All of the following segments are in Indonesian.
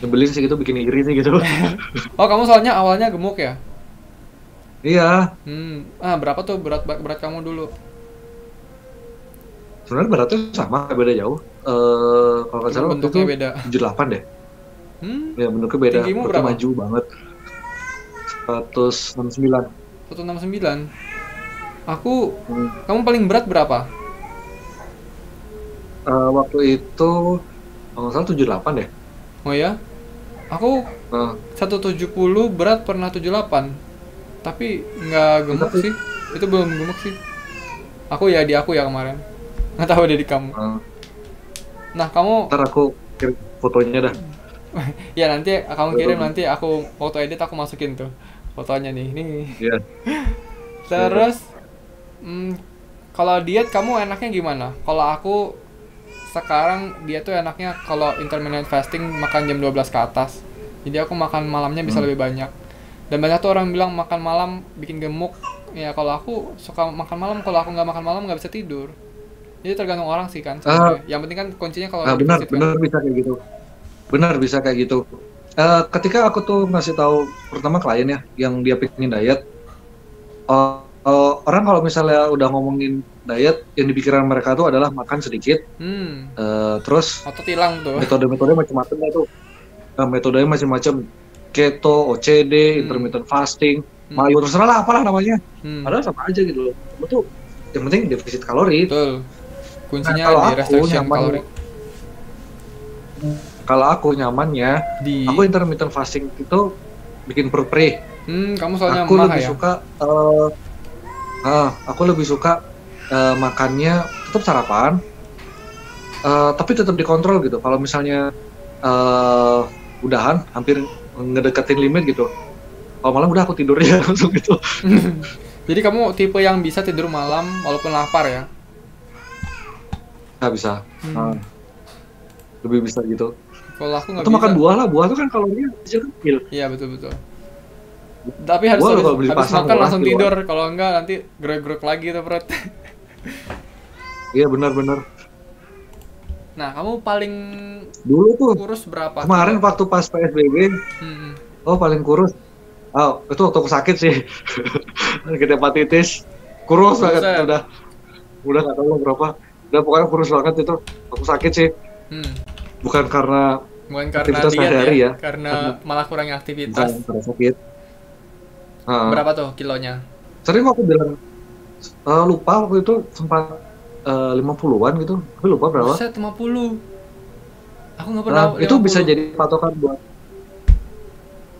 Nyebelin sih gitu, bikin iri sih gitu. Oh, kamu soalnya awalnya gemuk ya? Iya, Berapa tuh berat berat kamu dulu? sebenarnya beratnya sama, nggak beda jauh. Kalau nggak Cuman salah waktu itu bentuknya beda. 78 deh. Hmm, Ya bentuknya beda, tinggimu perutnya berapa? maju banget. 169. 169. Aku, Hmm. kamu paling berat berapa? Waktu itu kalau nggak salah 78 deh. Oh ya, aku Nah, 170 berat pernah 78. Tapi nggak ya, gemuk tapi sih. Itu belum gemuk sih. Aku ya di aku ya kemarin. Nggak tahu dari kamu. eh, Nah, kamu ntar aku kirim fotonya dah. ya nanti kamu kirim, Baru, nanti aku foto edit aku masukin tuh fotonya nih. Nih. ya, ya. Terus hmm, kalau diet kamu enaknya gimana? Kalau aku sekarang dia tuh enaknya kalau intermittent fasting makan jam 12 ke atas. Jadi aku makan malamnya bisa Hmm. lebih banyak. Dan banyak tuh orang bilang makan malam bikin gemuk. Ya kalau aku suka makan malam, kalau aku nggak makan malam nggak bisa tidur. Jadi tergantung orang sih kan Ah, sebenarnya. Yang penting kan kuncinya kalau benar, defisit kan. benar bisa kayak gitu. Benar bisa kayak gitu. Ketika aku tuh ngasih tahu pertama klien ya, yang dia pengen diet, orang kalau misalnya udah ngomongin diet, yang di pikiran mereka tuh adalah makan sedikit, Hmm, terus otot hilang tuh. metode-metode macam-macam itu. Metodenya macam-macam, keto, OCD, Hmm, intermittent fasting, hmm, mayo, terserah lah apalah namanya. hmm. Padahal sama aja gitu loh. Kamu tuh yang penting defisit kalori. Betul. Nah, Kuncinya di restriction kalori. kalau aku nyamannya, aku Di intermittent fasting itu bikin perut perih. kamu soalnya Aku mah lebih ya. suka, aku lebih suka makannya tetap sarapan, tapi tetap dikontrol gitu. Kalau misalnya eh udahan, hampir ngedeketin limit gitu. Kalau malam udah aku tidur ya langsung gitu. Jadi kamu tipe yang bisa tidur malam walaupun lapar ya? Nggak bisa. Hmm. Nah, lebih bisa gitu. Kalau aku nggak Atau makan bisa. buah lah, buah tuh kan kalorinya kecil kecil. Iya betul betul. Tapi harus Buah lo habis kalau beli habis pasar makan murah langsung kiloan. tidur. Kalau enggak nanti grek-grek lagi tuh perut. Iya benar-benar. Nah, kamu paling Dulu tuh kurus berapa kemarin kilo? waktu pas PSBB, Hmm. oh paling kurus. Oh, itu waktu aku sakit sih. Sakit hepatitis. Kurus banget Buset. udah nggak tahu lah berapa. Udah pokoknya kurus banget itu. Aku sakit sih. Hmm. Bukan karena Bukan karena aktivitas diet ya, sehari-hari ya. karena malah kurangnya Bukan aktivitas. karena sakit. Heeh. Berapa tuh kilonya? Sering aku bilang, lupa waktu itu sempat 50-an gitu. Tapi lupa berapa. Buset 50. Aku nggak pernah Nah, itu 50.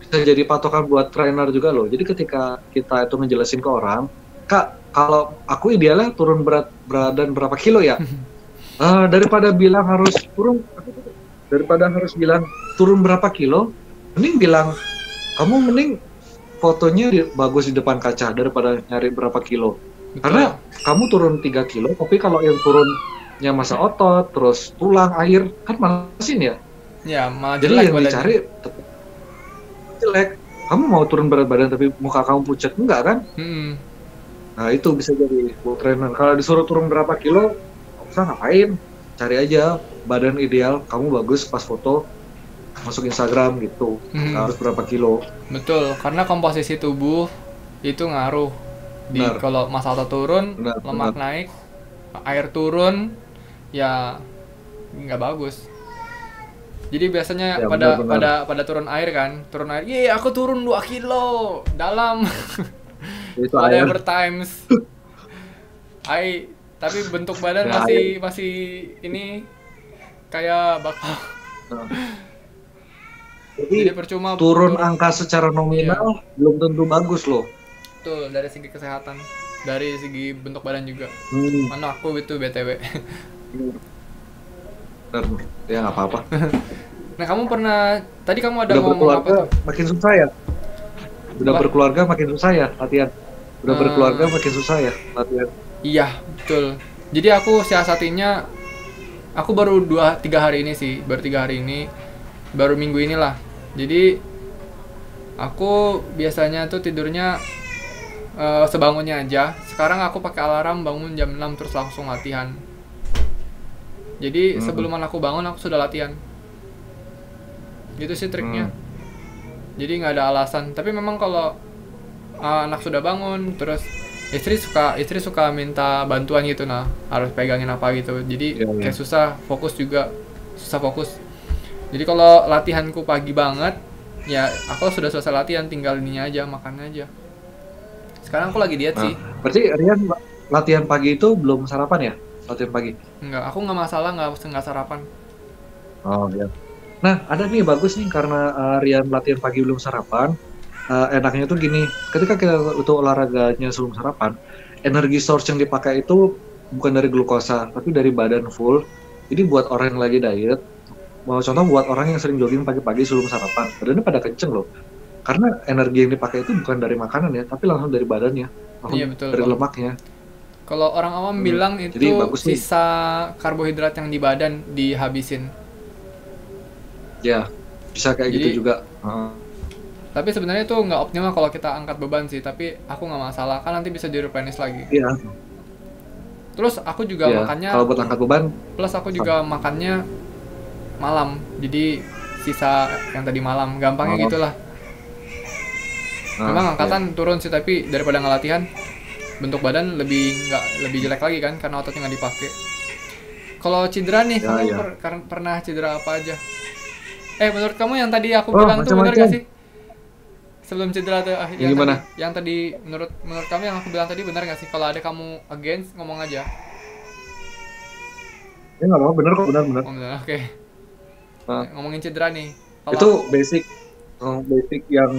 bisa jadi patokan buat trainer juga loh. Jadi ketika kita itu ngejelasin ke orang, Kak, kalau aku idealnya turun berat badan berapa kilo ya? Daripada bilang harus turun, daripada harus bilang turun berapa kilo, mending bilang kamu mending fotonya bagus di depan kaca daripada nyari berapa kilo. Betul. Karena kamu turun 3 kilo, tapi kalau yang turunnya masa otot, terus tulang, air, kan malesin ya. Ya, malah Jadi jelek yang badannya. dicari tetap jelek. Kamu mau turun berat badan tapi muka kamu pucat, enggak kan? Hmm. Nah itu bisa jadi buat trainer. Kalau disuruh turun berapa kilo, nggak usah ngapain. Cari aja badan ideal, kamu bagus pas foto, masuk Instagram gitu. Nggak Hmm. harus berapa kilo. Betul, karena komposisi tubuh itu ngaruh. Di Benar, kalau massa otot turun, benar, benar. lemak naik, air turun, ya nggak bagus. Jadi biasanya Ya benar, pada benar. pada pada turun air kan, turun air, iya aku turun 2 kilo dalam. Itu Kalau ada air. yang bertimes, ai tapi bentuk badan Ya air. masih masih ini kayak bakal. Nah, jadi Jadi percuma turun turun. angka secara Iya, nominal belum tentu bagus loh. betul dari segi kesehatan, dari segi bentuk badan juga. Hmm, Mana aku itu BTW. benar. Ya nggak apa-apa. Nah, kamu pernah tadi kamu ada Udah ngomong apa berkeluarga tuh? makin susah ya. Udah Apa? berkeluarga makin susah ya latihan. Udah berkeluarga Eh, makin susah ya latihan. iya, betul. Jadi aku siasatinya, aku baru 2 3 hari ini sih, baru 3 hari ini, baru minggu inilah. Jadi aku biasanya tuh tidurnya sebangunnya aja. Sekarang aku pakai alarm bangun jam 6 terus langsung latihan. Jadi Hmm. sebelum aku bangun aku sudah latihan. Gitu sih triknya. Jadi nggak ada alasan. Tapi memang kalau anak sudah bangun, terus istri suka minta bantuan gitu, nah harus pegangin apa gitu. Jadi kayak susah fokus juga, susah fokus. Jadi kalau latihanku pagi banget, ya aku sudah selesai latihan, tinggal ininya aja, makan aja. Sekarang aku lagi diet sih. Berarti Rian latihan pagi itu belum sarapan ya? Latihan pagi? Enggak, aku nggak masalah nggak sarapan. Oh iya. Nah, ada nih bagus nih karena Rian latihan pagi belum sarapan. Enaknya tuh gini, ketika kita itu olahraganya sebelum sarapan, energi source yang dipakai itu bukan dari glukosa, tapi dari badan full. Jadi buat orang yang lagi diet, mau contoh buat orang yang sering jogging pagi-pagi sebelum sarapan, badannya pada kenceng loh. Karena energi yang dipakai itu bukan dari makanan ya, tapi langsung dari badannya, langsung Iya, betul, dari Bang. lemaknya. Kalau orang awam bilang itu Jadi bagus nih. sisa karbohidrat yang di badan dihabisin. Ya, bisa kayak Jadi- gitu juga. Tapi sebenarnya itu nggak optimal kalau kita angkat beban sih. Tapi aku nggak masalah, kan nanti bisa di-replenish lagi. Iya, Terus aku juga iya. makannya, Kalau buat angkat beban, plus aku juga makannya malam. Jadi sisa yang tadi malam, gampangnya Malam. gitulah. Memang angkatan turun sih, tapi daripada nggak latihan, bentuk badan lebih jelek lagi kan, karena ototnya nggak dipakai. Kalau cedera nih, Ya, kamu ya. pernah cedera apa aja? Menurut kamu yang tadi aku Oh, bilang tuh bener macam-macam. gak sih? Sebelum cedera tuh, Yang gimana? yang tadi menurut kamu yang aku bilang tadi bener gak sih? Kalau ada kamu against, ngomong aja. ya nggak apa-apa, bener kok, bener. Oh, bener, oke. Ah. Ngomongin cedera nih. Kalau Itu aku- basic yang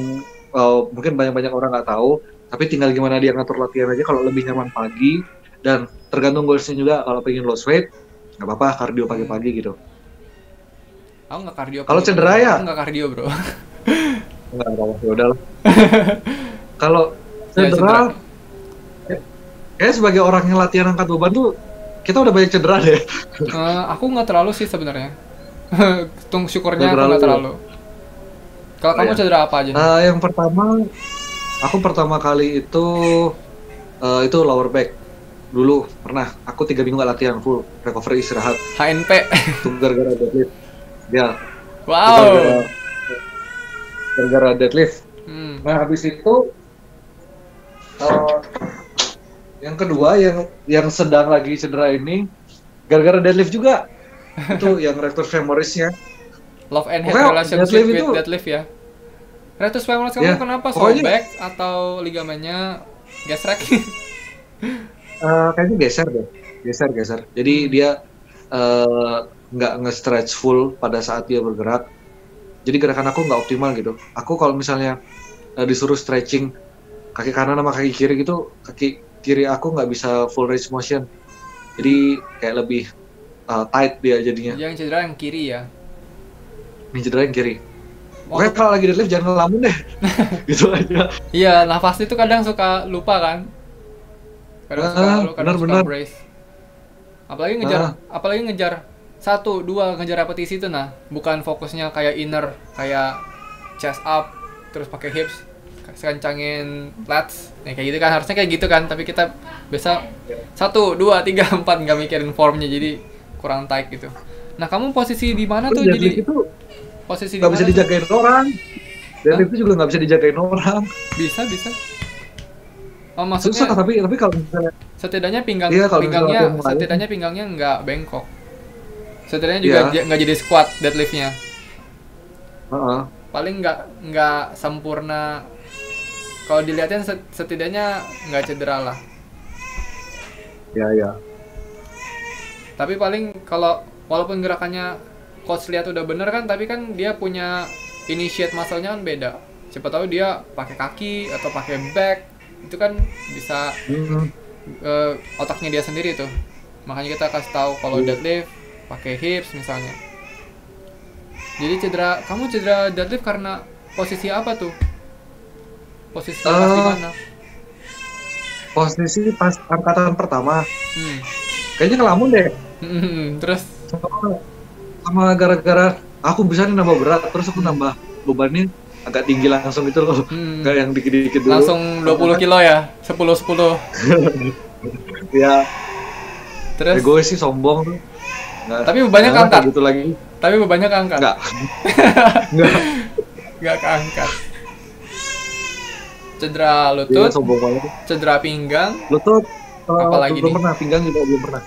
mungkin banyak orang nggak tahu, tapi tinggal gimana dia ngatur latihan aja. Kalau lebih nyaman pagi, dan tergantung goalsnya juga. Kalau pengen lose weight, nggak apa-apa kardio pagi-pagi gitu. aku nggak kardio. Kalau cedera ya? Aku nggak kardio bro. Nggak apa-apa, ya udahlah. Kalau Ya, cedera, kayak sebagai orang yang latihan angkat beban tuh, kita udah banyak cedera deh. Aku nggak terlalu sih sebenarnya. Tung syukurnya Nggak aku nggak terlalu, terlalu. Kalau kamu ya. cedera apa aja? nih? Yang aku pertama kali itu lower back. Dulu pernah, aku 3 minggu nggak latihan full, recovery istirahat. HNP. Itu gara-gara deadlift. Ya, Wow. gara-gara deadlift. Hmm. Nah, habis itu yang kedua yang sedang lagi cedera ini gara-gara deadlift juga. Itu yang rectus femorisnya. Love and hate Pokoknya relationship deadlift with itu- deadlift ya. Rectus femoris kamu Ya, kenapa? pokoknya- Sobek atau ligamennya gesrek? Kayaknya geser. Jadi dia nggak nge-stretch full pada saat dia bergerak. Jadi gerakan aku nggak optimal gitu. Aku kalau misalnya disuruh stretching kaki kanan sama kaki kiri gitu, kaki kiri aku nggak bisa full range motion. Jadi kayak lebih tight dia jadinya. Yang cedera yang kiri ya. Ini cedera yang kiri. Pokoknya Waktu- kalau lagi deadlift jangan ngelamun deh. Gitu aja. Iya, nafas itu kadang suka lupa kan. Kadang suka benar. brace. Apalagi ngejar 1, 2 ngejar repetisi itu, nah bukan fokusnya kayak inner, kayak chest up terus pakai hips, kencangin lats, kayak gitu kan, harusnya kayak gitu kan, tapi kita biasa 1, 2, 3, 4 nggak mikirin formnya, jadi kurang tight gitu. Nah kamu posisi di mana tuh? Deadlift Jadi itu posisi di nggak bisa mana tuh? dijagain orang. Deadlift itu juga nggak bisa dijagain orang. Bisa. Oh maksudnya Susah, tapi kalau misalnya setidaknya Iya, kalau misalnya latihan mulai. setidaknya pinggangnya nggak bengkok. Setidaknya juga Iya. nggak jadi squat deadliftnya. heeh. Paling nggak sempurna. Kalau dilihatin setidaknya nggak cedera lah. Ya. Tapi paling kalau walaupun gerakannya coach lihat udah bener kan, tapi kan dia punya initiate muscle-nya kan beda. Siapa tahu dia pakai kaki atau pakai back, itu kan bisa otaknya dia sendiri tuh. Makanya kita kasih tahu kalau deadlift pakai hips misalnya. Jadi kamu cedera deadlift karena posisi apa tuh? Posisi pas di mana? Posisi pas angkatan pertama Hmm. kayaknya ngelamun deh. Terus Sama gara-gara aku bisa nih nambah berat, terus aku nambah bebannya agak tinggi langsung gitu loh. Nggak yang dikit-dikit dulu. langsung 20 kilo ya, 10. Ya, Terus egois sih, sombong tuh. Tapi bebannya Jangan keangkat. kayak gitu lagi. Tapi bebannya keangkat. Enggak. Enggak. Nggak keangkat. Cedera Dia lutut, sombong banget. cedera pinggang, Lutut apalagi belum nih? pernah, pinggang juga belum pernah.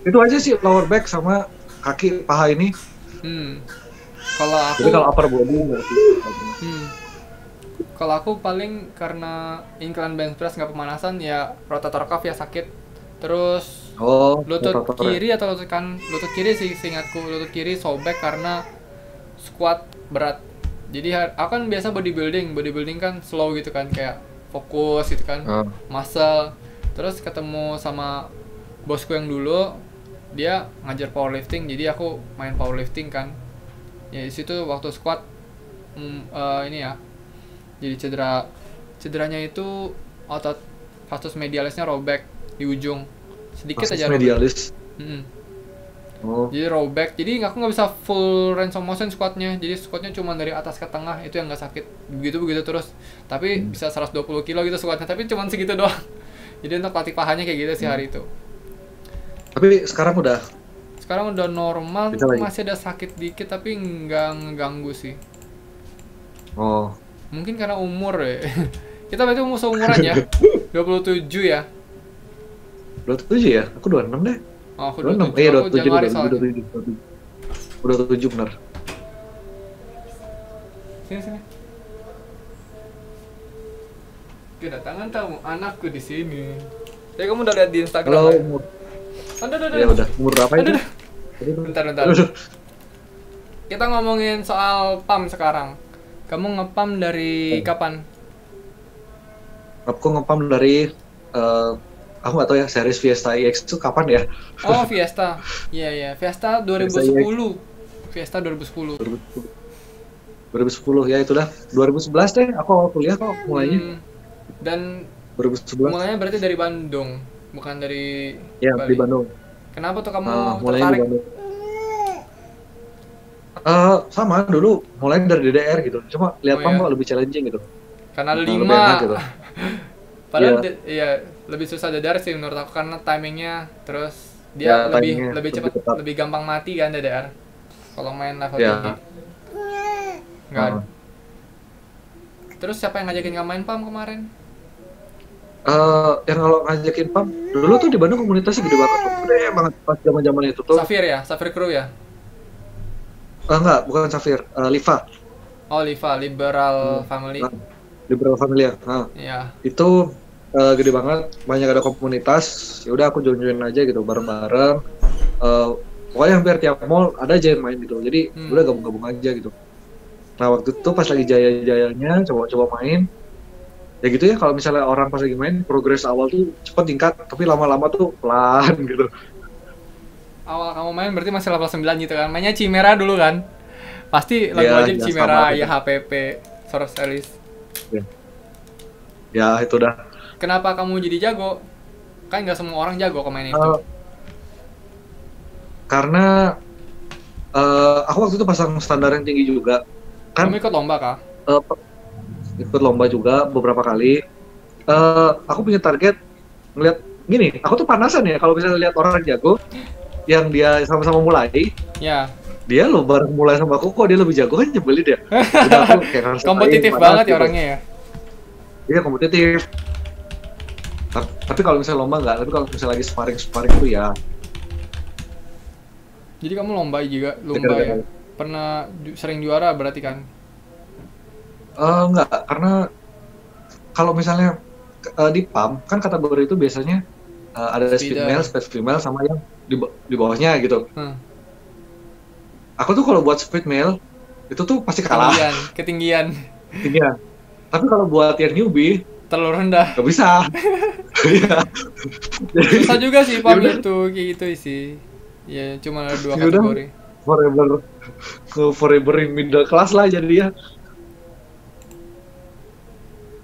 Itu aja sih lower back sama kaki paha ini. Kalau aku, Jadi kalau upper body enggak sih. kalau aku paling karena incline bench press nggak pemanasan ya rotator cuff ya sakit. Terus Oh, lutut rotator ya. kiri atau lutut kiri sih seingatku, lutut kiri sobek karena squat berat. Jadi aku kan biasa bodybuilding kan slow gitu kan, kayak fokus gitu kan, muscle. Terus ketemu sama bosku yang dulu, dia ngajar powerlifting, jadi aku main powerlifting kan. Ya di situ waktu squat ini ya, jadi cederanya itu otot vastus medialisnya robek di ujung sedikit Vastus aja robek. medialis. Jadi rollback, jadi aku nggak bisa full range of motion squatnya, jadi squatnya cuma dari atas ke tengah, itu yang nggak sakit, begitu terus. Tapi bisa 120 kilo gitu squatnya, tapi cuma segitu doang. Jadi untuk latih pahanya kayak gitu sih hari itu. Tapi sekarang udah normal, bisa lagi. masih ada sakit dikit tapi nggak ngeganggu sih. Oh, Mungkin karena umur ya. Kita berarti seumuran ya, 27 ya. 27 ya? Aku 26 deh. Oh, aku 26. 27, Iya, aku 27, Januari soalnya. 27. Udah 27 benar. Sini. Kedatangan tamu anakku di sini. Ya kamu udah lihat di Instagram? Kalau ya? umur, Aduh. ya udah. Umur berapa itu? Bentar. Aduh. Kita ngomongin soal pump sekarang. Kamu nge-pump dari kapan? Aku ngepam dari aku nggak tahu ya, series Fiesta EX itu kapan ya? Oh, Fiesta. Iya. Fiesta 2010. Fiesta 2010. 2010 ya, itu dah 2011 deh aku awal kuliah kok mulainya. Dan 2011 mulainya berarti dari Bandung, bukan dari ya, Bali. di Bandung. Kenapa tuh kamu Mulainya tertarik? di Bandung. Sama dulu mulai dari DDR gitu, cuma lihat pam kok lebih challenging gitu. Karena ada Lebih 5 enak gitu. Padahal iya lebih susah DDR sih menurut aku karena timingnya, terus dia lebih cepat, lebih gampang mati kan DDR kalau main level tinggi. Enggak. Terus siapa yang ngajakin kamu main PAM kemarin? Yang kalau ngajakin PAM dulu tuh di Bandung komunitasnya gede banget pas zaman itu tuh. Safir Crew ya? Enggak, bukan Safir, Liva. Oh, Liva, Liberal Family. Liberal Family ya. Iya. Itu gede banget, banyak ada komunitas. Ya udah aku join aja gitu bareng-bareng. Pokoknya hampir tiap mall ada aja yang main gitu. Jadi udah gabung-gabung aja gitu. Nah waktu itu pas lagi jaya-jayanya coba main. Ya gitu ya, kalau misalnya orang pas lagi main progres awal tuh cepet tingkat, tapi lama-lama tuh pelan gitu. Awal kamu main berarti masih level 9 gitu kan? Mainnya Chimera dulu kan? Pasti lagu wajib Chimera, ya HPP, Soros Alice. Ya itu dah. Kenapa kamu jadi jago? Kan nggak semua orang jago main itu. Karena aku waktu itu pasang standar yang tinggi juga. Kan kamu ikut lomba kah? Ikut lomba juga beberapa kali. Aku punya target ngeliat gini, aku tuh panasan ya kalau misalnya lihat orang jago yang dia sama-sama mulai. Ya. Dia lo bareng mulai sama aku kok dia lebih jago, kan nyebelin ya. Kompetitif banget ya orangnya ya. Iya kompetitif. Tapi kalau misalnya lomba enggak, tapi kalau misalnya lagi sparring tuh ya. Jadi kamu lomba ya? Pernah sering juara berarti kan? Enggak, karena kalau misalnya di PAM kan kategori itu biasanya ada speed male sama yang di bawahnya gitu. Aku tuh kalau buat speed male itu tuh pasti kalah. Ketinggian. Tapi kalau buat yang newbie terlalu rendah. Gak bisa. Susah juga sih PAM itu kayak gitu sih. Ya cuma ada 2 kategori. Forever in middle class lah jadi ya.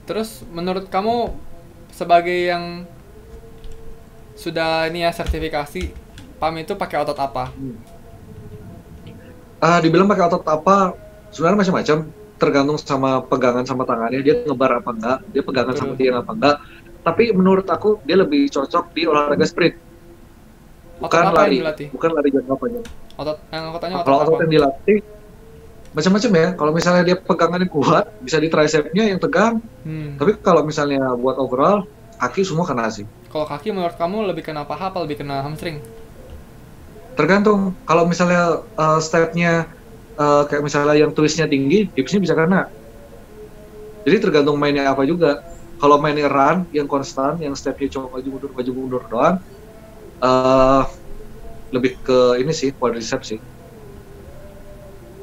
Terus menurut kamu sebagai yang sudah ini ya sertifikasi, PAM itu pakai otot apa? Dibilang pakai otot apa, sebenarnya macam-macam, tergantung sama pegangan sama tangannya, dia ngebar apa enggak, dia pegangan sama dia apa enggak. Tapi menurut aku dia lebih cocok di olahraga sprint. Otot apa yang dilatih? bukan lari jangka panjang. Otot yang aku tanya otot Kalau apa? otot yang dilatih macam-macam ya. Kalau misalnya dia pegangannya kuat, bisa di tricepnya yang tegang. Tapi kalau misalnya buat overall, kaki semua kena sih. Kalau kaki menurut kamu lebih kena paha apa lebih kena hamstring? Tergantung. Kalau misalnya stepnya kayak misalnya yang twistnya tinggi, hipsnya bisa kena. Jadi tergantung mainnya apa juga. Kalau mainnya run yang konstan, yang stepnya cuma maju mundur doang, lebih ke ini sih quadriceps sih.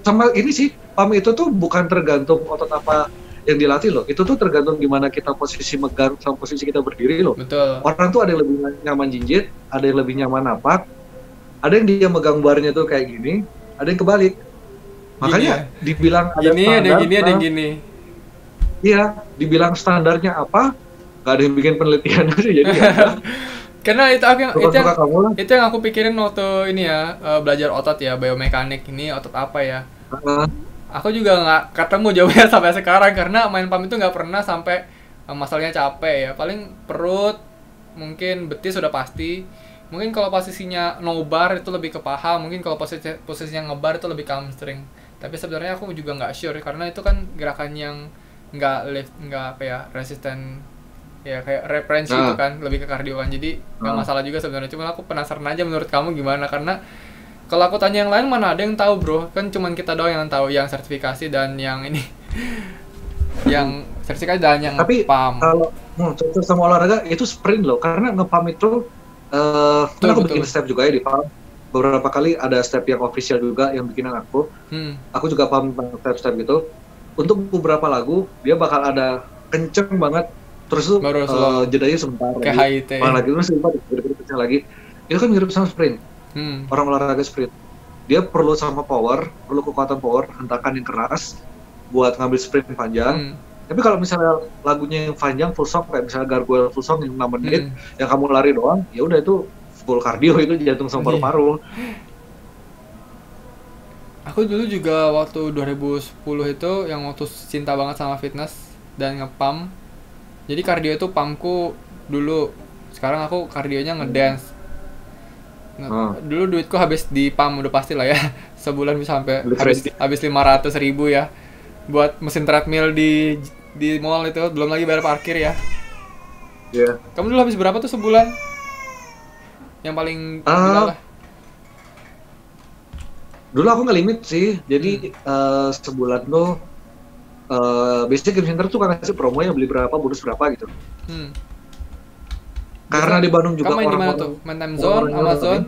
Sama ini sih, pump itu tuh bukan tergantung otot apa yang dilatih loh. Itu tuh tergantung gimana kita posisi megang sama posisi kita berdiri loh. Betul. Orang tuh ada yang lebih nyaman jinjit, ada yang lebih nyaman napak, ada yang dia megang barnya tuh kayak gini, ada yang kebalik. Makanya dibilang ada gini, standar, ada gini, ada yang gini. Iya, dibilang standarnya apa? Gak ada yang bikin penelitian aja jadi ya. Karena itu yang aku pikirin waktu ini ya, belajar otot ya, biomekanik ini otot apa ya. Aku juga nggak ketemu jawabannya sampai sekarang karena main pump itu nggak pernah sampai masalahnya capek ya. Paling perut, mungkin betis sudah pasti. Mungkin kalau posisinya no bar itu lebih ke paha, mungkin kalau posisinya ngebar itu lebih ke hamstring. Tapi sebenarnya aku juga nggak sure karena itu kan gerakan yang nggak apa ya, resisten ya, kayak referensi itu kan lebih ke kardio kan, jadi nggak masalah juga sebenarnya. Cuma aku penasaran aja menurut kamu gimana, karena kalau aku tanya yang lain mana ada yang tahu bro, kan cuman kita doang yang tahu, yang sertifikasi dan yang ini yang sertifikasi dan yang tapi pump. Kalau cocok sama olahraga itu sprint loh, karena nge-pump itu kan aku bikin step juga ya di pump. Beberapa kali ada step yang official juga yang bikinan aku. Aku juga pump step-step gitu. Untuk beberapa lagu dia bakal ada kenceng banget, terus tuh jedanya sebentar kayak HIIT lagi terus kenceng lagi. Itu kan mirip sama sprint. Orang olahraga sprint dia perlu sama power, perlu kekuatan power, hentakan yang keras buat ngambil sprint panjang. Tapi kalau misalnya lagunya yang panjang full song, kayak misalnya Gargoyle full song yang 6 menit, yang kamu lari doang, ya udah itu full cardio, itu jantung sama paru-paru. Aku dulu juga waktu 2010 itu yang waktu cinta banget sama fitness dan nge-pump. Jadi kardio itu pumpku dulu. Sekarang aku kardionya ngedance. Dulu duitku habis di pump udah pasti lah ya. Sebulan bisa sampai habis 500.000 ya. Buat mesin treadmill di mall itu, belum lagi bayar parkir ya. Iya. Kamu dulu habis berapa tuh sebulan? Yang paling gila lah. Dulu aku nggak limit sih, jadi sebulan tuh biasanya Game Center tuh kan ngasih promo ya, beli berapa bonus berapa gitu. Karena di Bandung juga kamu main di mana tuh? Main Time Zone, Amazon?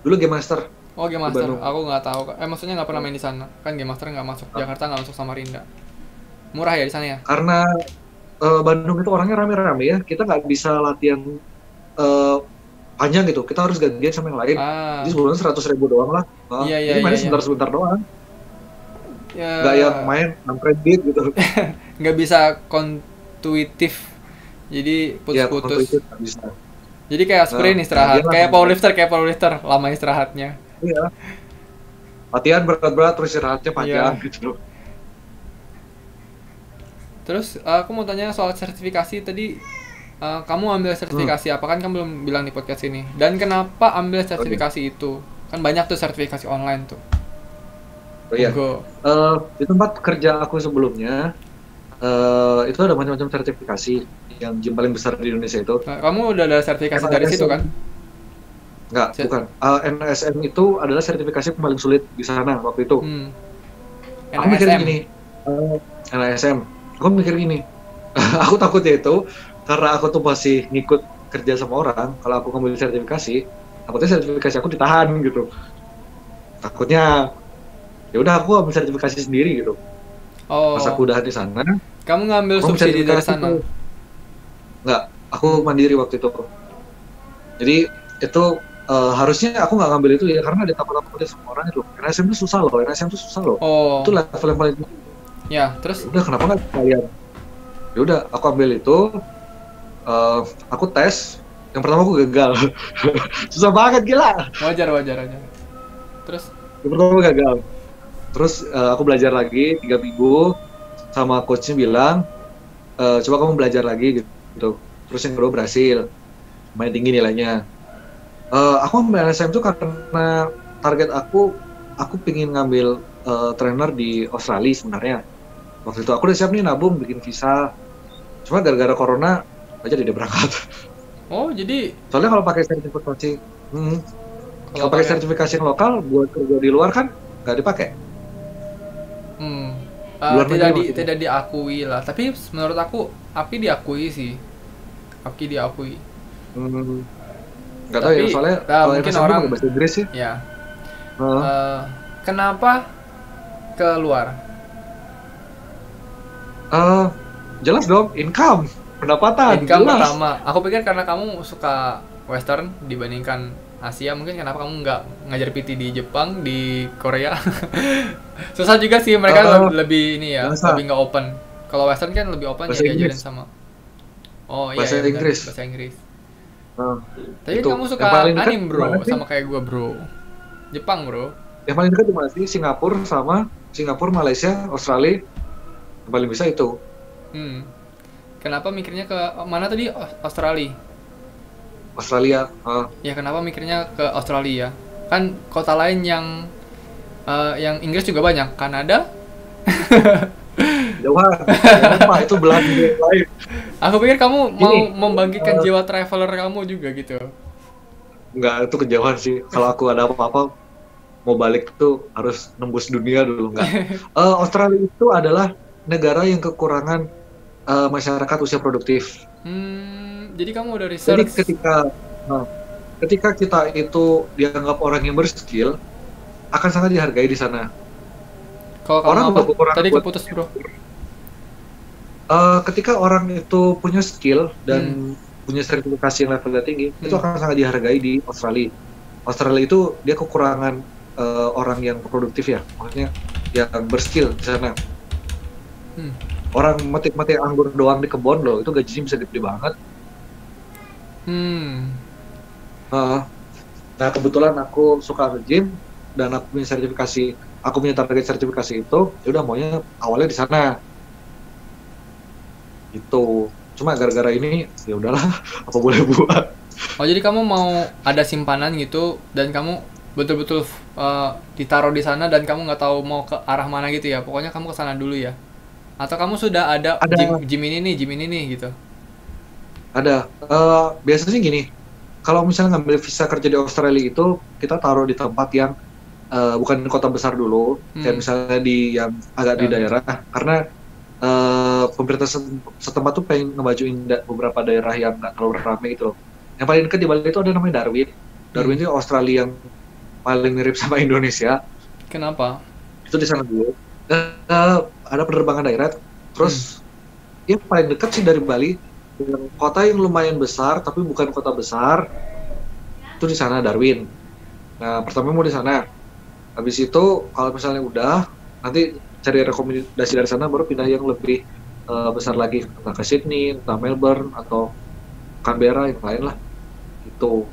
Dulu Game Master. Oh Game Master, aku nggak tahu. Maksudnya nggak pernah main di sana. Kan Game Master nggak masuk Jakarta, nggak masuk Samarinda. Murah ya di sana ya? Karena Bandung itu orangnya rame-rame ya, kita nggak bisa latihan panjang gitu, kita harus gantian sama yang lain. Jadi sebulan 100.000 doang lah. Jadi mainnya sebentar-sebentar doang. Nggak yang main 6 kredit gitu. Nggak bisa kontuitif. Jadi putus-putus. Ya, jadi kayak sprint istirahat, kayak powerlifter lama istirahatnya. Iya. Latihan berat-berat terus istirahatnya panjang gitu. Terus aku mau tanya soal sertifikasi tadi. Kamu ambil sertifikasi apa, kan kamu belum bilang di podcast ini. Dan kenapa ambil sertifikasi itu? Kan banyak tuh sertifikasi online tuh. Oh iya. Di tempat kerja aku sebelumnya itu ada macam-macam sertifikasi yang gym paling besar di Indonesia itu. Kamu udah ada sertifikasi dari situ kan? Enggak, bukan. NSM itu adalah sertifikasi paling sulit di sana waktu itu. Aku mikir gini, NSM. Aku mikir gini, aku takutnya itu karena aku tuh masih ngikut kerja sama orang. Kalau aku ngambil sertifikasi, takutnya sertifikasi aku ditahan gitu. Takutnya, ya udah aku ambil sertifikasi sendiri gitu. Pas aku udah di sana. Kamu ngambil subsidi dari sana? Enggak, aku mandiri waktu itu. Jadi itu harusnya aku nggak ngambil itu ya, karena ada tamu-tamu semua orang itu. NSM itu susah loh, Itu level yang paling tinggi. Ya, terus? Udah kenapa nggak kalian? Ya udah, aku ambil itu. Aku tes, yang pertama aku gagal. Susah banget, gila. Wajar. Terus? Yang pertama gagal. Terus aku belajar lagi 3 minggu, sama coachnya bilang, coba kamu belajar lagi gitu. Terus yang kedua berhasil, main tinggi nilainya. Aku ambil LSM tuh karena target aku pingin ngambil trainer di Australia sebenarnya. Waktu itu aku udah siap nih nabung bikin visa. Cuma gara-gara corona aja tidak berangkat. Oh, jadi Soalnya kalau pakai sertifikasi, hmm, kalau kalau pakai pakai sertifikasi yang lokal buat kerja di luar kan nggak dipakai. hmm, Di luar negeri maksudnya. tidak diakui lah. Tapi menurut aku API diakui sih. API diakui. Hmm, nggak tahu ya, Tapi soalnya kalau mungkin LSM tuh orang pakai bahasa Inggris sih. ya. Heeh. eh, Kenapa keluar? Eh, jelas dong, income, pendapatan, Income jelas. pertama. Aku pikir karena kamu suka western dibandingkan Asia, mungkin kenapa kamu nggak ngajar PT di Jepang, di Korea? Susah juga sih, mereka Eh, lebih ini ya, bahasa, lebih nggak open. Kalau western kan lebih open ya bahasa diajarin Inggris, sama. Oh iya bahasa ya benar, Inggris. bahasa Inggris. Nah, Tapi kan itu kamu yang suka paling dekat anime di mana bro, sih? sama kayak gua bro. Jepang bro. Yang paling dekat di mana sih? Singapura, Malaysia, Australia. Yang paling bisa itu Hmm. Kenapa mikirnya ke mana tadi? Australia. Australia. Ya kenapa mikirnya ke Australia? Kan kota lain yang Inggris juga banyak. Kanada. Jauhan, jangan lupa itu belahan dunia yang lain. Aku pikir kamu mau Gini, membangkitkan eh, jiwa traveler kamu juga gitu. nggak itu kejauhan sih. Kalau aku ada apa-apa mau balik tuh harus nembus dunia dulu nggak. Australia itu adalah negara yang kekurangan masyarakat usia produktif. Jadi kamu udah Jadi research. nah, ketika kita itu dianggap orang yang berskill, akan sangat dihargai di sana. Kalau kamu Orang apa? udah kekurangan Tadi buat keputus bro. ketika orang itu punya skill Hmm. dan punya sertifikasi yang levelnya tinggi, itu Hmm. akan sangat dihargai di Australia. Australia itu dia kekurangan orang yang produktif ya, maksudnya yang berskill di sana. Hmm. Orang metik-metik anggur doang di kebun loh, itu gajinya bisa gede banget. Hmm. Uh, nah kebetulan aku suka nge-gym dan aku punya target sertifikasi itu, ya udah maunya awalnya di sana. Gitu. Cuma gara-gara ini ya udahlah, apa boleh buat. Oh jadi kamu mau ada simpanan gitu dan kamu betul-betul ditaruh di sana dan kamu nggak tahu mau ke arah mana gitu ya. Pokoknya kamu ke sana dulu ya. Atau kamu sudah ada Ada gym ini nih gitu. ada biasanya gini, kalau misalnya ngambil visa kerja di Australia itu kita taruh di tempat yang bukan di kota besar dulu, kayak Hmm. misalnya di yang agak di Ya, oke. daerah, karena pemerintah setempat tuh pengen ngebajuin beberapa daerah yang nggak terlalu ramai gitu loh. Yang paling dekat di Bali itu ada namanya Darwin. Darwin Hmm. itu Australia yang paling mirip sama Indonesia. Kenapa? Itu di sana dulu. Ada penerbangan direct. Terus ya paling dekat sih dari Bali. Yang kota yang lumayan besar tapi bukan kota besar itu di sana Darwin. Nah pertama mau di sana. Habis itu kalau misalnya udah nanti cari rekomendasi dari sana baru pindah yang lebih besar lagi, entah ke Sydney, entah Melbourne atau Canberra yang lain lah. Itu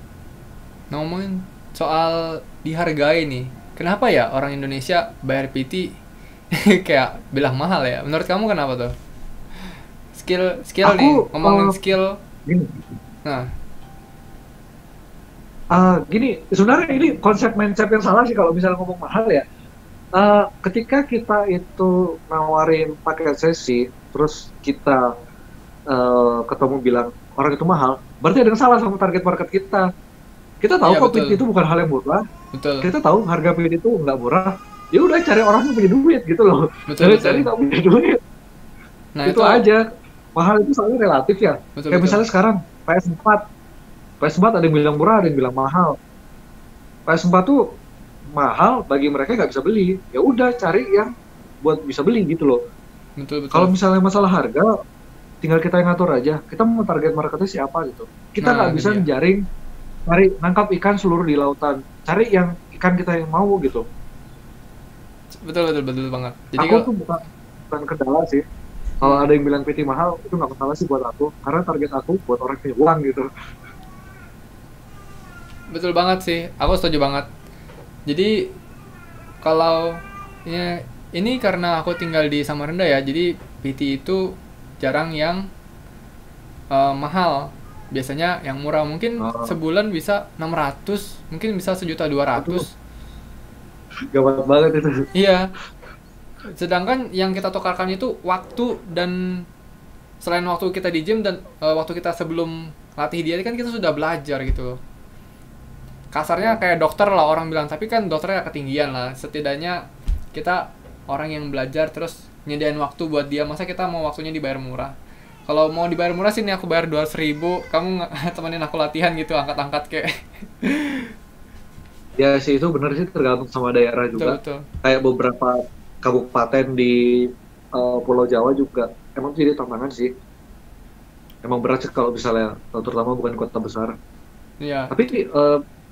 Ngomongin soal dihargai nih. Kenapa ya orang Indonesia bayar PT kayak bilang mahal ya? Menurut kamu kenapa tuh? Skill aku nih, ngomongin skill. gini, Nah, gini sebenarnya ini konsep mindset yang salah sih kalau misalnya ngomong mahal ya. Ketika kita itu nawarin paket sesi, terus kita ketemu bilang orang itu mahal, berarti ada yang salah sama target market kita. Kita tahu iya kok PT betul, itu bukan hal yang murah, betul, kita tahu harga PT itu nggak murah. Ya udah cari orang yang punya duit gitu loh. betul, Jangan cari betul. nggak punya duit. Nah Itu itu aja. Mahal itu soalnya relatif ya. betul Kayak betul. misalnya sekarang PS4 ada yang bilang murah, ada yang bilang mahal. PS4 tuh mahal bagi mereka nggak bisa beli. Ya udah cari yang buat bisa beli gitu loh. Betul Kalau betul. misalnya masalah harga, tinggal kita yang ngatur aja. Kita mau target marketnya siapa gitu. Kita Nah, nggak ini bisa dia. menjaring, cari nangkap ikan seluruh di lautan. Cari yang ikan kita yang mau gitu. Betul betul betul banget. Jadi Aku kalau tuh bukan kendala sih. Kalau hmm, ada yang bilang PT mahal, itu nggak masalah sih buat aku. Karena target aku buat orang punya uang gitu. betul banget sih, aku setuju banget. Jadi kalau ya, ini karena aku tinggal di Samarinda ya, jadi PT itu jarang yang mahal. Biasanya yang murah mungkin Oh, sebulan bisa 600, mungkin bisa 1.200.000. aduh, gawat banget itu. Iya, sedangkan yang kita tukarkan itu waktu, dan selain waktu kita di gym dan waktu kita sebelum latih dia kan kita sudah belajar gitu loh. Kasarnya kayak dokter lah orang bilang, tapi kan dokternya ketinggian lah. Setidaknya kita orang yang belajar terus nyediain waktu buat dia, masa kita mau waktunya dibayar murah? Kalau mau dibayar murah sih nih aku bayar 200.000, kamu temenin aku latihan gitu, angkat-angkat kayak. Ya sih itu bener sih tergantung sama daerah Betul juga. betul. Kayak beberapa kabupaten di Pulau Jawa juga emang jadi tantangan sih. Emang berat sih kalau misalnya terutama bukan kota besar. Iya. Tapi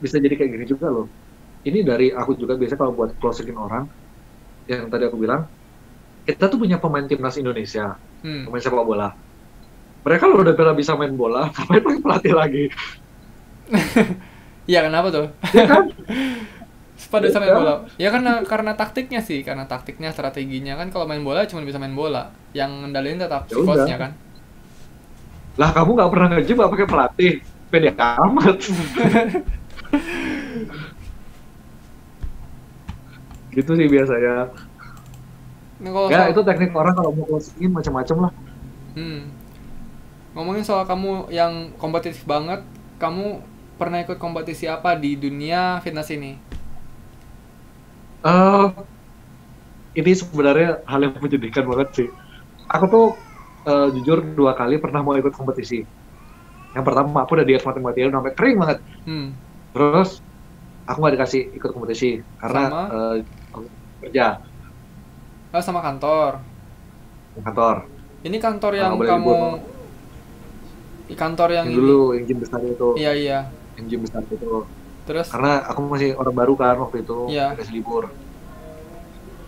bisa jadi kayak gini juga loh. Ini dari aku juga biasanya kalau buat closingin orang yang tadi aku bilang, kita tuh punya pemain timnas Indonesia, Hmm. pemain sepak bola. Mereka lo udah pernah bisa main bola, ngapain pakai pelatih lagi? Iya, kenapa tuh? Ya kan? Pada Ya bisa main udah, bola. Ya karena taktiknya sih, karena taktiknya, strateginya kan. Kalau main bola cuma bisa main bola. Yang ngendalin tetap ya si udah. coachnya kan. Lah kamu nggak pernah nge-gym nggak pakai pelatih, pede amat. Gitu sih biasanya. Nah, kalau Ya soal itu teknik orang kalau mau closingin macam-macam lah. hmm, ngomongin soal kamu yang kompetitif banget, kamu pernah ikut kompetisi apa di dunia fitness ini? eh ini sebenarnya hal yang menyedihkan banget sih. Aku tuh jujur 2 kali pernah mau ikut kompetisi. Yang pertama aku udah diet mati-matian sampai kering banget. Hmm, Terus aku nggak dikasih ikut kompetisi karena sama aku kerja sama kantor. di kantor. Ini kantor Nggak yang boleh libur. kamu, di kantor yang Yang ini. dulu yang gym besar itu, Iya iya. yang gym besar itu. Terus Karena aku masih orang baru kan waktu itu, iya. dikasih libur.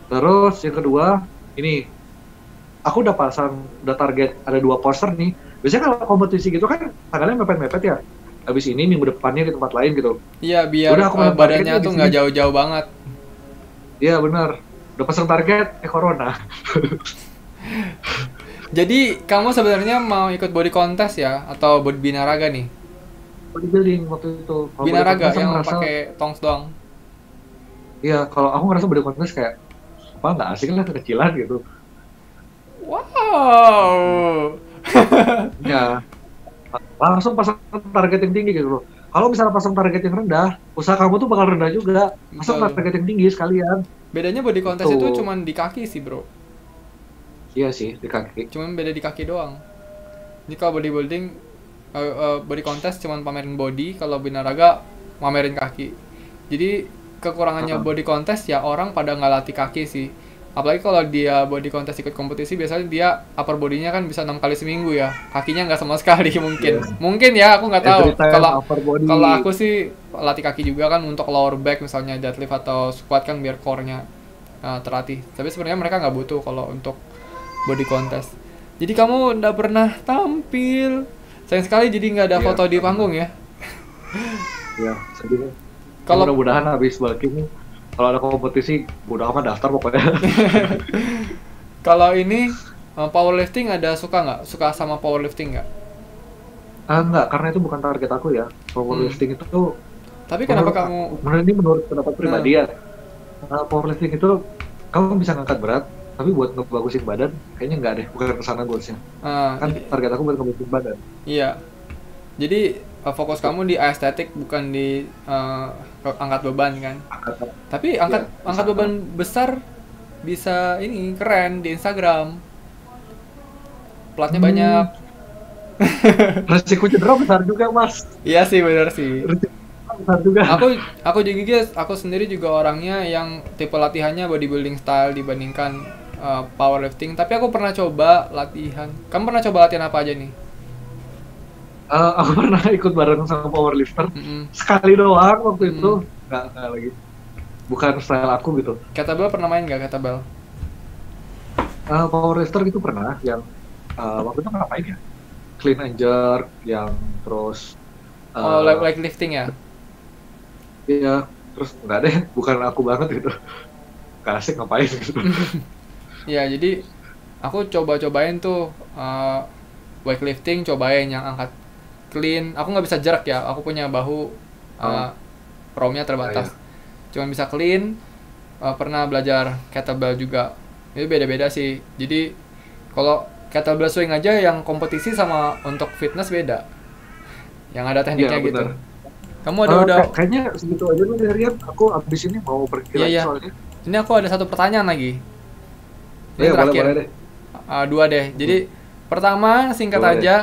Terus yang kedua, ini aku udah pasang, udah target ada 2 poster nih. Biasanya kalau kompetisi gitu kan tanggalnya mepet-mepet ya. Habis ini minggu depannya di tempat lain gitu. Iya, biar Udah aku pasang badannya targetnya di tuh sini. nggak jauh-jauh banget. Iya benar. Udah pasang target, corona. Jadi kamu sebenarnya mau ikut body contest ya, atau body binaraga nih? Bodybuilding waktu itu. Kalau body Binaraga contest aku yang ngerasa, pakai tongs doang. iya kalau aku ngerasa body contest kayak apa nggak asing lah kekecilan gitu. Wow. Ya langsung pasang target yang tinggi gitu loh. Kalau misalnya pasang target yang rendah, usaha kamu tuh bakal rendah juga. Pasang Betul. target yang tinggi sekalian. Bedanya body contest itu Itu cuman di kaki sih, bro. iya sih di kaki. Cuman beda di kaki doang. Jadi kalau bodybuilding, body contest cuman pamerin body, kalau binaraga pamerin kaki. Jadi kekurangannya Heeh. body contest ya orang pada nggak latih kaki sih. Apalagi kalau dia body contest ikut kompetisi, biasanya dia upper bodinya kan bisa 6 kali seminggu ya. Kakinya nggak sama sekali mungkin. Iya. Mungkin ya, aku nggak tahu. Every time Kalau upper body. kalau aku sih latih kaki juga kan untuk lower back, misalnya deadlift atau squat kan biar core-nya terlatih. Tapi sebenarnya mereka nggak butuh kalau untuk body contest. Jadi kamu nggak pernah tampil. Sayang sekali jadi nggak ada Iya, foto di panggung ya. ya sedih. Kalau Mudah-mudahan habis balik ini kalau ada kompetisi, bodo amat daftar pokoknya. kalau ini powerlifting ada suka nggak? Suka sama powerlifting nggak? Enggak, karena itu bukan target aku ya. Hmm. Powerlifting itu Tapi kenapa menurut kamu? ini menurut pendapat Nah, pribadi ya. Powerlifting itu kamu bisa ngangkat berat, tapi buat ngebagusin badan kayaknya enggak deh, bukan kesana goalsnya. Kan jadi target aku buat ngebagusin badan. iya. Jadi fokus kamu di estetik bukan di angkat beban kan? Angkat, Tapi ya, angkat bisa. beban besar bisa ini keren di Instagram. Platnya Hmm, banyak. resiko cedera besar juga, Mas. Iya sih, benar sih. Resiko cedera besar juga. Aku juga guys, aku sendiri juga orangnya yang tipe latihannya bodybuilding style dibandingkan powerlifting. Tapi aku pernah coba latihan. Kamu pernah coba latihan apa aja nih? Aku pernah ikut bareng sama powerlifter Mm-mm. sekali doang waktu itu. Mm. Enggak lagi. Bukan style aku gitu. Kettlebell pernah main nggak kettlebell? Powerlifter gitu pernah yang waktu itu ngapain ya? Clean and jerk yang terus Oh, eh like lifting ya? ya terus enggak deh, bukan aku banget gitu. Gak asik ngapain gitu. Ya, jadi aku coba-cobain tuh weightlifting, cobain yang angkat clean. Aku nggak bisa jarak ya, aku punya bahu Oh. romnya terbatas. Iya. Cuma bisa clean. Pernah belajar kettlebell juga. Itu beda-beda sih. Jadi kalau kettlebell swing aja yang kompetisi sama untuk fitness beda. Yang ada Iya, tekniknya gitu. benar. Kamu ada udah. Kayaknya segitu aja nih Rian. Aku abis ini mau pergi Iya lagi ya. soalnya. Ini aku ada satu pertanyaan lagi. Ini Iya, boleh terakhir. deh. Dua deh. Jadi pertama singkat Boleh. aja.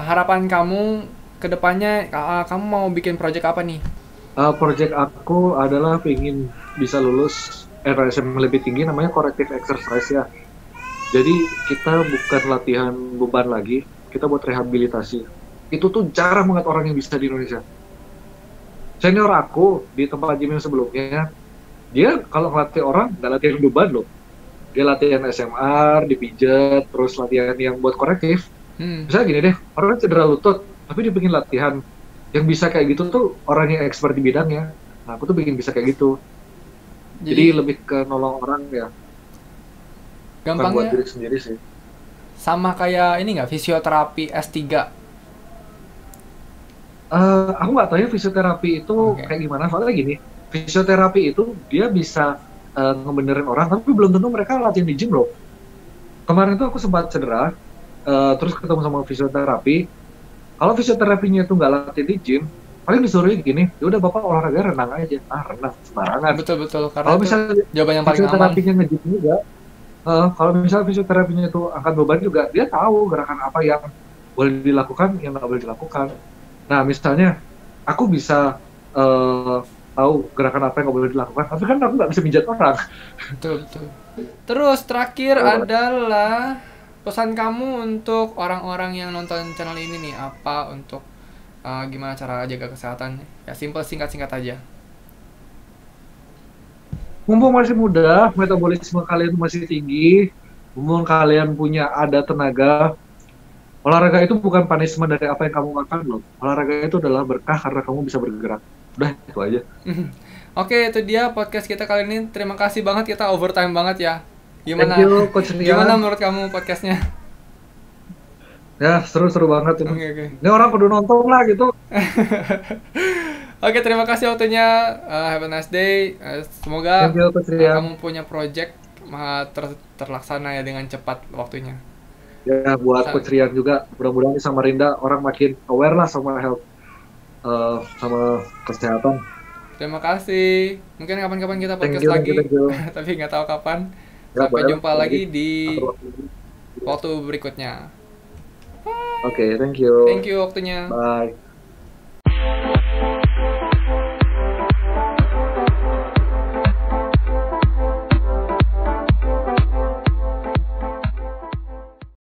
Harapan kamu ke depannya, kamu mau bikin project apa nih? Project aku adalah pengen bisa lulus RSM lebih tinggi, namanya corrective exercise ya. Jadi kita bukan latihan beban lagi, kita buat rehabilitasi. Itu tuh jarang banget orang yang bisa di Indonesia. Senior aku di tempat gym yang sebelumnya, dia kalau ngelatih orang nggak latihan beban loh. Dia latihan SMR, dipijat, terus latihan yang buat korektif. Misalnya gini deh, orang cedera lutut, tapi dia bikin latihan yang bisa kayak gitu tuh orang yang expert di bidangnya. Nah, aku tuh bikin bisa kayak gitu. Jadi lebih ke nolong orang ya, bukan buat gampangnya diri sendiri sih. sama kayak ini nggak, fisioterapi S3? Aku nggak tahu ya fisioterapi itu Oke. kayak gimana. Soalnya gini, fisioterapi itu dia bisa ngebenerin orang, tapi belum tentu mereka latihan di gym loh. Kemarin tuh aku sempat cedera, terus ketemu sama fisioterapi. Kalau fisioterapinya itu nggak latihan di gym, paling disuruhnya gini, ya udah bapak olahraga renang aja. Renang sembarangan. Betul karena Kalau itu misalnya jawaban yang paling aman. fisioterapinya nge-gym juga, kalau misalnya fisioterapinya itu angkat beban juga, dia tahu gerakan apa yang boleh dilakukan, yang nggak boleh dilakukan. Nah, misalnya aku bisa tahu gerakan apa yang nggak boleh dilakukan, tapi kan aku nggak bisa mijat orang. Betul. Terus terakhir Betul. adalah pesan kamu untuk orang-orang yang nonton channel ini nih, apa untuk gimana cara jaga kesehatan? Ya simple, singkat aja. Mumpung masih muda, metabolisme kalian masih tinggi, mumpung kalian punya ada tenaga, olahraga itu bukan punishment dari apa yang kamu lakukan loh. Olahraga itu adalah berkah karena kamu bisa bergerak. Udah, itu aja. Oke, itu dia podcast kita kali ini. Terima kasih banget, kita overtime banget ya. Gimana? Thank you, Coach Rian. Gimana menurut kamu podcastnya? Ya, seru banget ini. Oke. Ini orang kudu nonton lah gitu. Oke, terima kasih waktunya. Have a nice day. Semoga Thank you, Coach Rian. kamu punya project terlaksana ya dengan cepat waktunya. Ya, buat Coach Rian juga. Mudah-mudahan di Samarinda orang makin aware lah sama health, sama kesehatan. Terima kasih. Mungkin kapan-kapan kita Thank podcast you, lagi. thank you. Tapi nggak tahu kapan. Ya, Sampai boleh. jumpa lagi di Atur waktu. waktu berikutnya. Oke, thank you. Thank you waktunya. Bye.